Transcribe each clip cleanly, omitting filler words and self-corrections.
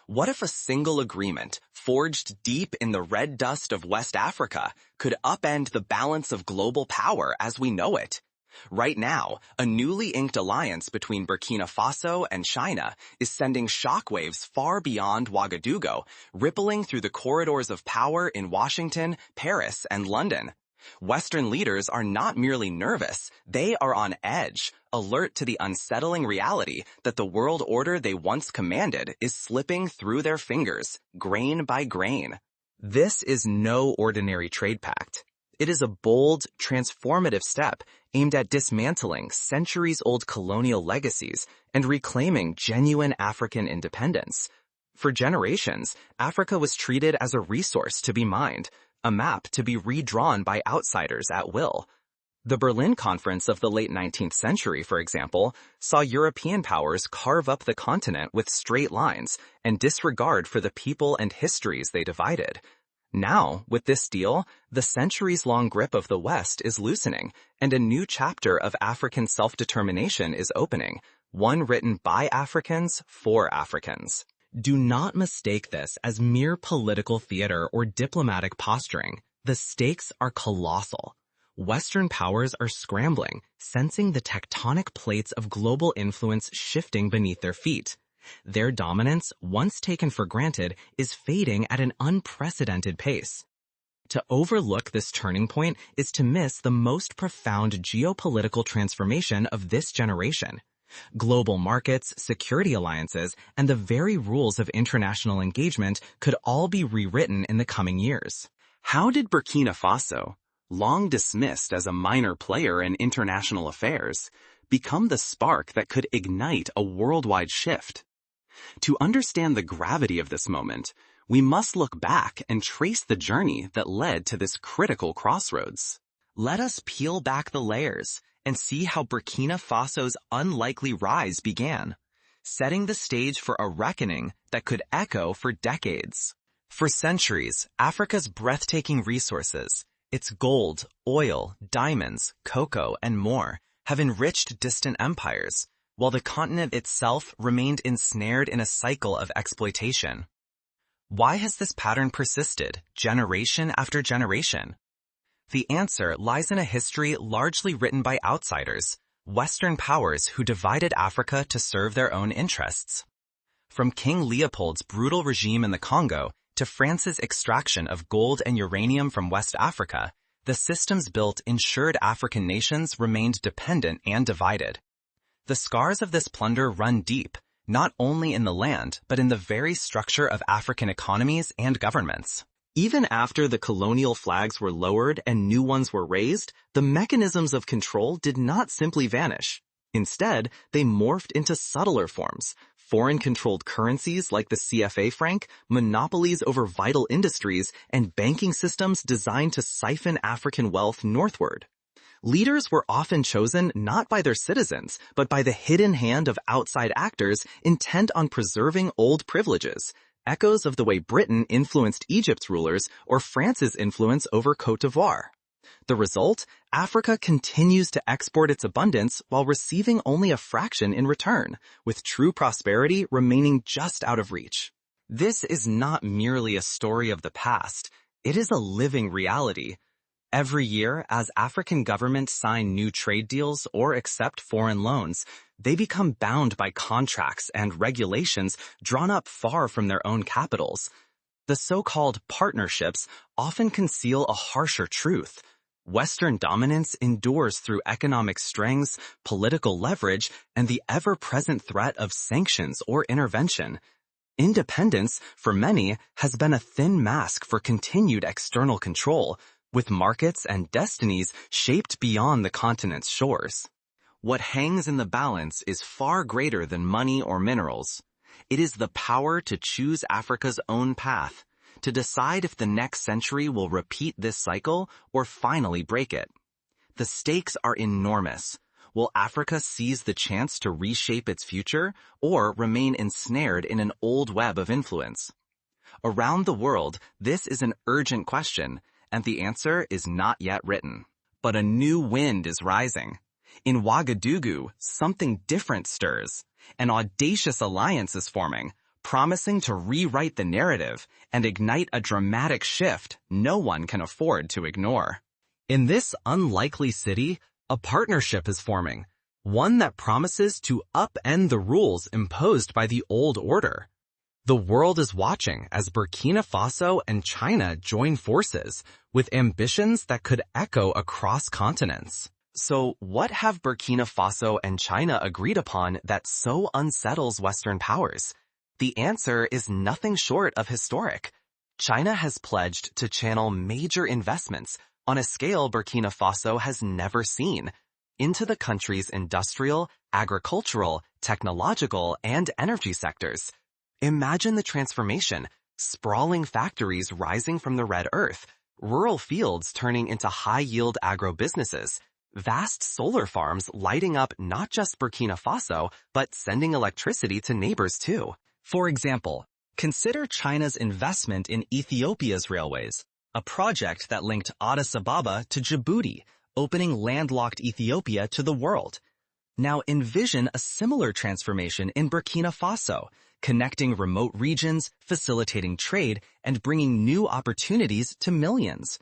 What if a single agreement, forged deep in the red dust of West Africa, could upend the balance of global power as we know it? Right now, a newly inked alliance between Burkina Faso and China is sending shockwaves far beyond Ouagadougou, rippling through the corridors of power in Washington, Paris, and London. Western leaders are not merely nervous, they are on edge, alert to the unsettling reality that the world order they once commanded is slipping through their fingers, grain by grain. This is no ordinary trade pact. It is a bold, transformative step aimed at dismantling centuries-old colonial legacies and reclaiming genuine African independence. For generations, Africa was treated as a resource to be mined, a map to be redrawn by outsiders at will. The Berlin Conference of the late 19th century, for example, saw European powers carve up the continent with straight lines and disregard for the people and histories they divided. Now, with this deal, the centuries-long grip of the West is loosening, and a new chapter of African self-determination is opening, one written by Africans for Africans. Do not mistake this as mere political theater or diplomatic posturing. The stakes are colossal. Western powers are scrambling, sensing the tectonic plates of global influence shifting beneath their feet. Their dominance, once taken for granted, is fading at an unprecedented pace. To overlook this turning point is to miss the most profound geopolitical transformation of this generation. Global markets, security alliances, and the very rules of international engagement could all be rewritten in the coming years. How did Burkina Faso, long dismissed as a minor player in international affairs, become the spark that could ignite a worldwide shift? To understand the gravity of this moment, we must look back and trace the journey that led to this critical crossroads. Let us peel back the layers and see how Burkina Faso's unlikely rise began, setting the stage for a reckoning that could echo for decades. For centuries, Africa's breathtaking resources, its gold, oil, diamonds, cocoa, and more, have enriched distant empires, while the continent itself remained ensnared in a cycle of exploitation. Why has this pattern persisted, generation after generation? The answer lies in a history largely written by outsiders, Western powers who divided Africa to serve their own interests. From King Leopold's brutal regime in the Congo to France's extraction of gold and uranium from West Africa, the systems built ensured African nations remained dependent and divided. The scars of this plunder run deep, not only in the land, but in the very structure of African economies and governments. Even after the colonial flags were lowered and new ones were raised, the mechanisms of control did not simply vanish. Instead, they morphed into subtler forms: foreign-controlled currencies like the CFA franc, monopolies over vital industries, and banking systems designed to siphon African wealth northward. Leaders were often chosen not by their citizens, but by the hidden hand of outside actors intent on preserving old privileges, echoes of the way Britain influenced Egypt's rulers or France's influence over Côte d'Ivoire. The result? Africa continues to export its abundance while receiving only a fraction in return, with true prosperity remaining just out of reach. This is not merely a story of the past, it is a living reality. Every year, as African governments sign new trade deals or accept foreign loans, they become bound by contracts and regulations drawn up far from their own capitals. The so-called partnerships often conceal a harsher truth. Western dominance endures through economic strengths, political leverage, and the ever-present threat of sanctions or intervention. Independence, for many, has been a thin mask for continued external control, with markets and destinies shaped beyond the continent's shores. What hangs in the balance is far greater than money or minerals. It is the power to choose Africa's own path, to decide if the next century will repeat this cycle or finally break it. The stakes are enormous. Will Africa seize the chance to reshape its future or remain ensnared in an old web of influence? Around the world, this is an urgent question, and the answer is not yet written. But a new wind is rising. In Ouagadougou, something different stirs. An audacious alliance is forming, promising to rewrite the narrative and ignite a dramatic shift no one can afford to ignore. In this unlikely city, a partnership is forming, one that promises to upend the rules imposed by the old order. The world is watching as Burkina Faso and China join forces with ambitions that could echo across continents. So what have Burkina Faso and China agreed upon that so unsettles Western powers? The answer is nothing short of historic. China has pledged to channel major investments on a scale Burkina Faso has never seen into the country's industrial, agricultural, technological, and energy sectors. Imagine the transformation: sprawling factories rising from the red earth, rural fields turning into high-yield agro-businesses, vast solar farms lighting up not just Burkina Faso, but sending electricity to neighbors too. For example, consider China's investment in Ethiopia's railways, a project that linked Addis Ababa to Djibouti, opening landlocked Ethiopia to the world. Now envision a similar transformation in Burkina Faso, connecting remote regions, facilitating trade, and bringing new opportunities to millions.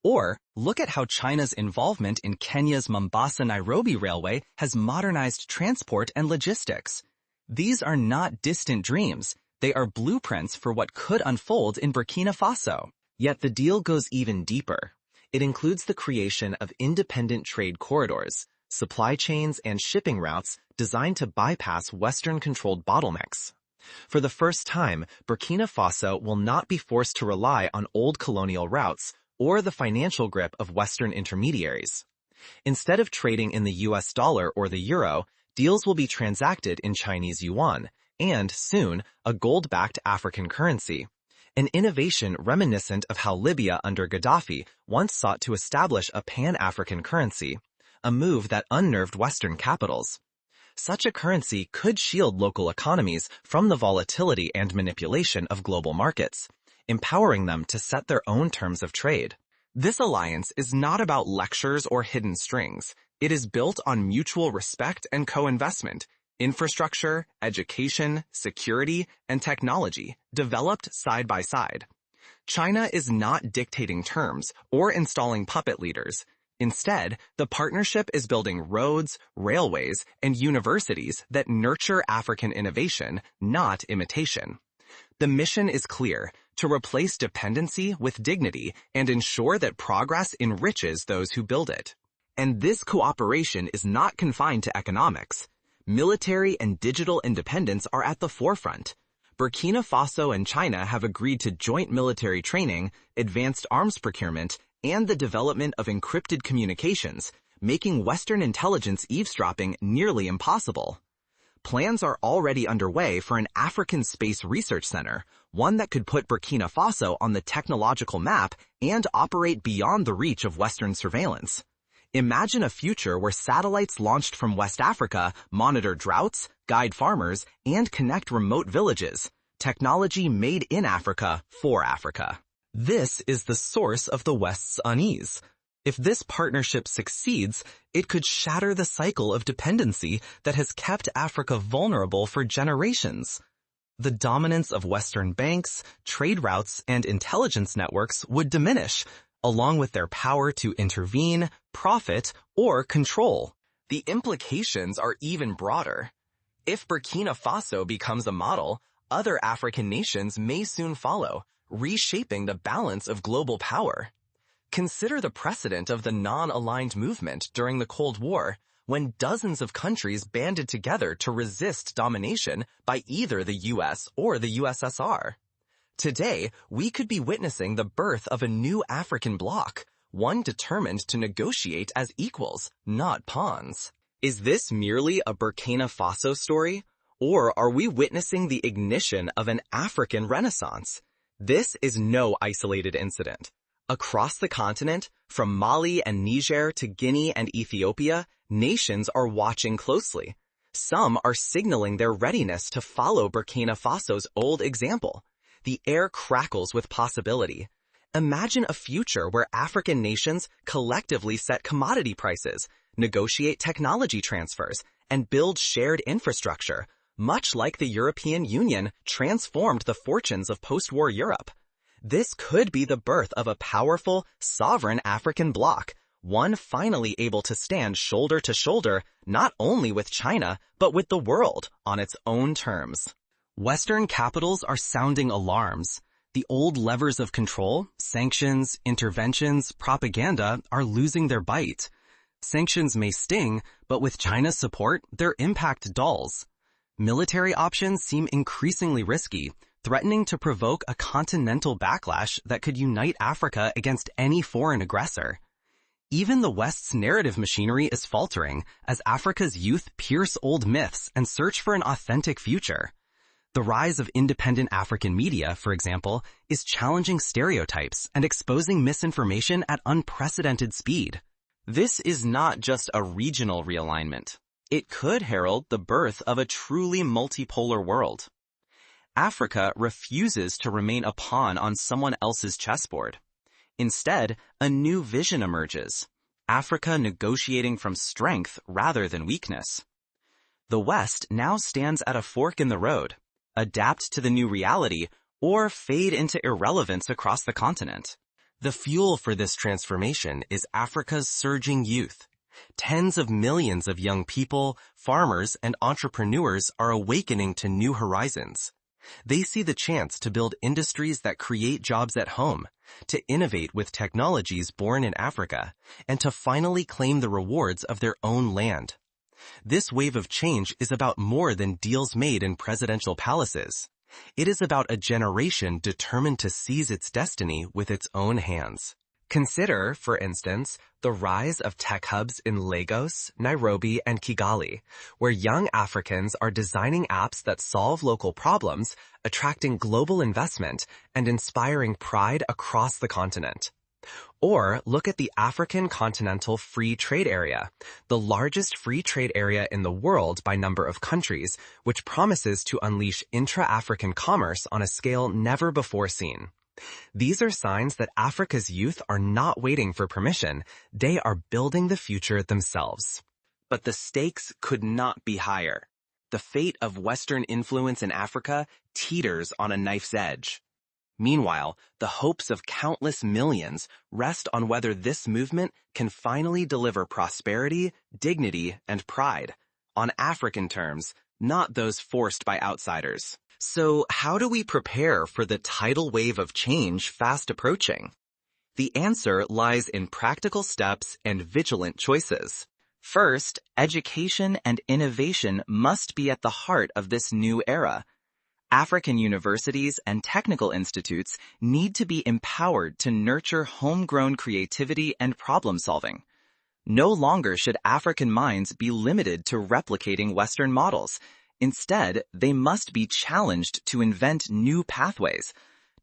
Or look at how China's involvement in Kenya's Mombasa-Nairobi railway has modernized transport and logistics. These are not distant dreams. They are blueprints for what could unfold in Burkina Faso. Yet the deal goes even deeper. It includes the creation of independent trade corridors, supply chains, and shipping routes designed to bypass Western-controlled bottlenecks. For the first time, Burkina Faso will not be forced to rely on old colonial routes or the financial grip of Western intermediaries. Instead of trading in the US dollar or the euro, deals will be transacted in Chinese yuan and, soon, a gold-backed African currency, an innovation reminiscent of how Libya under Gaddafi once sought to establish a pan-African currency, a move that unnerved Western capitals. Such a currency could shield local economies from the volatility and manipulation of global markets, empowering them to set their own terms of trade. This alliance is not about lectures or hidden strings. It is built on mutual respect and co-investment, infrastructure, education, security, and technology developed side by side. China is not dictating terms or installing puppet leaders. Instead, the partnership is building roads, railways, and universities that nurture African innovation, not imitation. The mission is clear: to replace dependency with dignity and ensure that progress enriches those who build it. And this cooperation is not confined to economics. Military and digital independence are at the forefront. Burkina Faso and China have agreed to joint military training, advanced arms procurement, and the development of encrypted communications, making Western intelligence eavesdropping nearly impossible. Plans are already underway for an African space research center, one that could put Burkina Faso on the technological map and operate beyond the reach of Western surveillance. Imagine a future where satellites launched from West Africa monitor droughts, guide farmers, and connect remote villages. Technology made in Africa for Africa. This is the source of the West's unease. If this partnership succeeds, it could shatter the cycle of dependency that has kept Africa vulnerable for generations. The dominance of Western banks, trade routes, and intelligence networks would diminish, along with their power to intervene, profit, or control. The implications are even broader. If Burkina Faso becomes a model, other African nations may soon follow, reshaping the balance of global power. Consider the precedent of the non-aligned movement during the Cold War, when dozens of countries banded together to resist domination by either the US or the USSR. Today, we could be witnessing the birth of a new African bloc, one determined to negotiate as equals, not pawns. Is this merely a Burkina Faso story, or are we witnessing the ignition of an African renaissance? This is no isolated incident. Across the continent, from Mali and Niger to Guinea and Ethiopia, nations are watching closely. Some are signaling their readiness to follow Burkina Faso's old example. The air crackles with possibility. Imagine a future where African nations collectively set commodity prices, negotiate technology transfers, and build shared infrastructure, much like the European Union transformed the fortunes of post-war Europe. This could be the birth of a powerful, sovereign African bloc, one finally able to stand shoulder to shoulder not only with China, but with the world on its own terms. Western capitals are sounding alarms. The old levers of control, sanctions, interventions, propaganda, are losing their bite. Sanctions may sting, but with China's support, their impact dulls. Military options seem increasingly risky, threatening to provoke a continental backlash that could unite Africa against any foreign aggressor. Even the West's narrative machinery is faltering as Africa's youth pierce old myths and search for an authentic future. The rise of independent African media, for example, is challenging stereotypes and exposing misinformation at unprecedented speed. This is not just a regional realignment. It could herald the birth of a truly multipolar world. Africa refuses to remain a pawn on someone else's chessboard. Instead, a new vision emerges, Africa negotiating from strength rather than weakness. The West now stands at a fork in the road, adapt to the new reality, or fade into irrelevance across the continent. The fuel for this transformation is Africa's surging youth. Tens of millions of young people, farmers, and entrepreneurs are awakening to new horizons. They see the chance to build industries that create jobs at home, to innovate with technologies born in Africa, and to finally claim the rewards of their own land. This wave of change is about more than deals made in presidential palaces. It is about a generation determined to seize its destiny with its own hands. Consider, for instance, the rise of tech hubs in Lagos, Nairobi, and Kigali, where young Africans are designing apps that solve local problems, attracting global investment, and inspiring pride across the continent. Or look at the African Continental Free Trade Area, the largest free trade area in the world by number of countries, which promises to unleash intra-African commerce on a scale never before seen. These are signs that Africa's youth are not waiting for permission, they are building the future themselves. But the stakes could not be higher. The fate of Western influence in Africa teeters on a knife's edge. Meanwhile, the hopes of countless millions rest on whether this movement can finally deliver prosperity, dignity, and pride, on African terms, not those forced by outsiders. So how do we prepare for the tidal wave of change fast approaching? The answer lies in practical steps and vigilant choices. First, education and innovation must be at the heart of this new era. African universities and technical institutes need to be empowered to nurture homegrown creativity and problem-solving. No longer should African minds be limited to replicating Western models. Instead, they must be challenged to invent new pathways,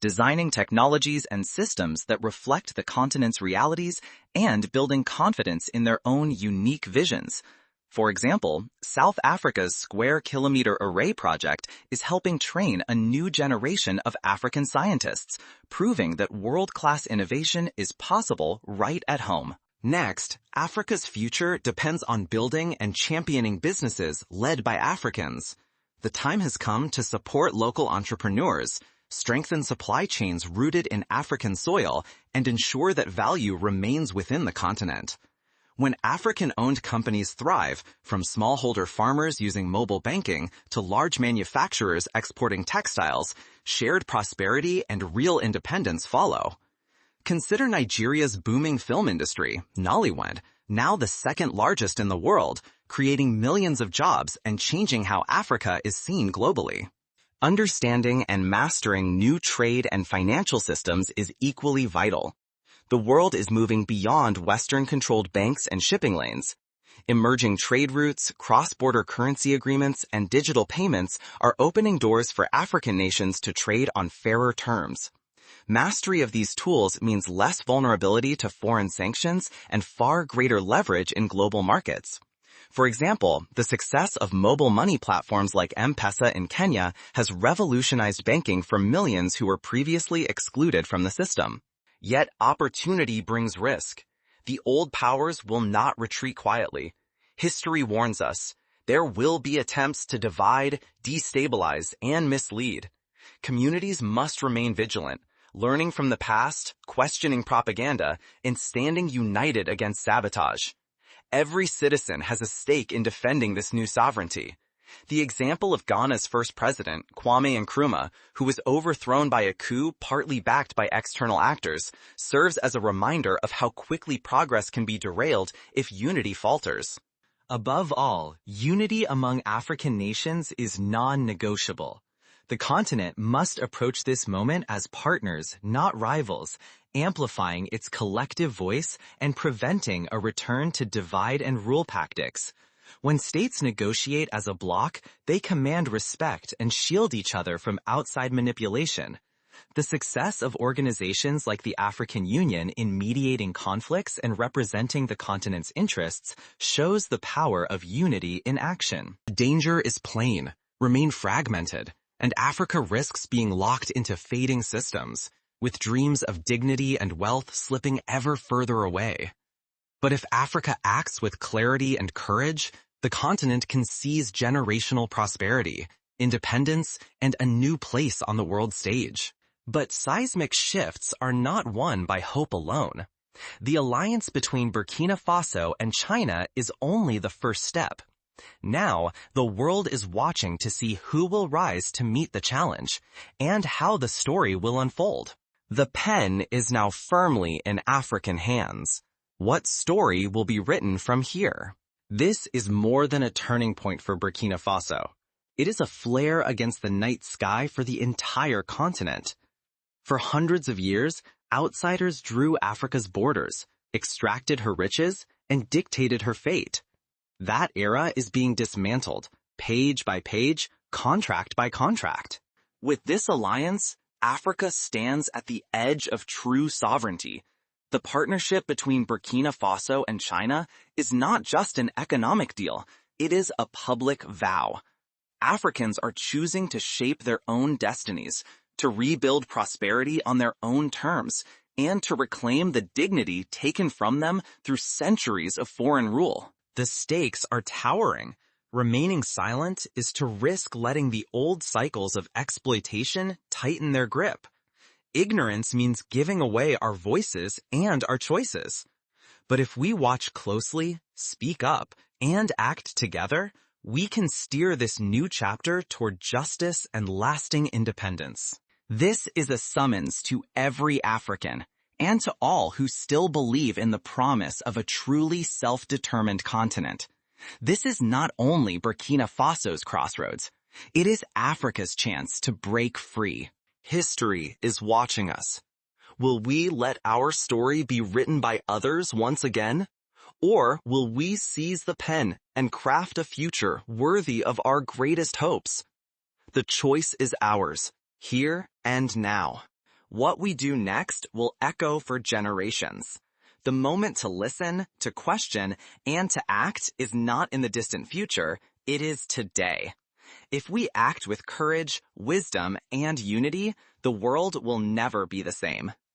designing technologies and systems that reflect the continent's realities and building confidence in their own unique visions. For example, South Africa's Square Kilometre Array project is helping train a new generation of African scientists, proving that world-class innovation is possible right at home. Next, Africa's future depends on building and championing businesses led by Africans. The time has come to support local entrepreneurs, strengthen supply chains rooted in African soil, and ensure that value remains within the continent. When African-owned companies thrive, from smallholder farmers using mobile banking to large manufacturers exporting textiles, shared prosperity and real independence follow. Consider Nigeria's booming film industry, Nollywood, now the second largest in the world, creating millions of jobs and changing how Africa is seen globally. Understanding and mastering new trade and financial systems is equally vital. The world is moving beyond Western-controlled banks and shipping lanes. Emerging trade routes, cross-border currency agreements, and digital payments are opening doors for African nations to trade on fairer terms. Mastery of these tools means less vulnerability to foreign sanctions and far greater leverage in global markets. For example, the success of mobile money platforms like M-Pesa in Kenya has revolutionized banking for millions who were previously excluded from the system. Yet opportunity brings risk. The old powers will not retreat quietly. History warns us. There will be attempts to divide, destabilize, and mislead. Communities must remain vigilant, learning from the past, questioning propaganda, and standing united against sabotage. Every citizen has a stake in defending this new sovereignty. The example of Ghana's first president, Kwame Nkrumah, who was overthrown by a coup partly backed by external actors, serves as a reminder of how quickly progress can be derailed if unity falters. Above all, unity among African nations is non-negotiable. The continent must approach this moment as partners, not rivals, amplifying its collective voice and preventing a return to divide and rule tactics. When states negotiate as a bloc, they command respect and shield each other from outside manipulation. The success of organizations like the African Union in mediating conflicts and representing the continent's interests shows the power of unity in action. The danger is plain, remain fragmented, and Africa risks being locked into fading systems, with dreams of dignity and wealth slipping ever further away. But if Africa acts with clarity and courage, the continent can seize generational prosperity, independence, and a new place on the world stage. But seismic shifts are not won by hope alone. The alliance between Burkina Faso and China is only the first step. Now, the world is watching to see who will rise to meet the challenge, and how the story will unfold. The pen is now firmly in African hands. What story will be written from here? This is more than a turning point for Burkina Faso. It is a flare against the night sky for the entire continent. For hundreds of years, outsiders drew Africa's borders, extracted her riches, and dictated her fate. That era is being dismantled, page by page, contract by contract. With this alliance, Africa stands at the edge of true sovereignty. The partnership between Burkina Faso and China is not just an economic deal, it is a public vow. Africans are choosing to shape their own destinies, to rebuild prosperity on their own terms, and to reclaim the dignity taken from them through centuries of foreign rule. The stakes are towering. Remaining silent is to risk letting the old cycles of exploitation tighten their grip. Ignorance means giving away our voices and our choices. But if we watch closely, speak up, and act together, we can steer this new chapter toward justice and lasting independence. This is a summons to every African, and to all who still believe in the promise of a truly self-determined continent. This is not only Burkina Faso's crossroads, it is Africa's chance to break free. History is watching us. Will we let our story be written by others once again? Or will we seize the pen and craft a future worthy of our greatest hopes? The choice is ours, here and now. What we do next will echo for generations. The moment to listen, to question, and to act is not in the distant future, it is today. If we act with courage, wisdom, and unity, the world will never be the same.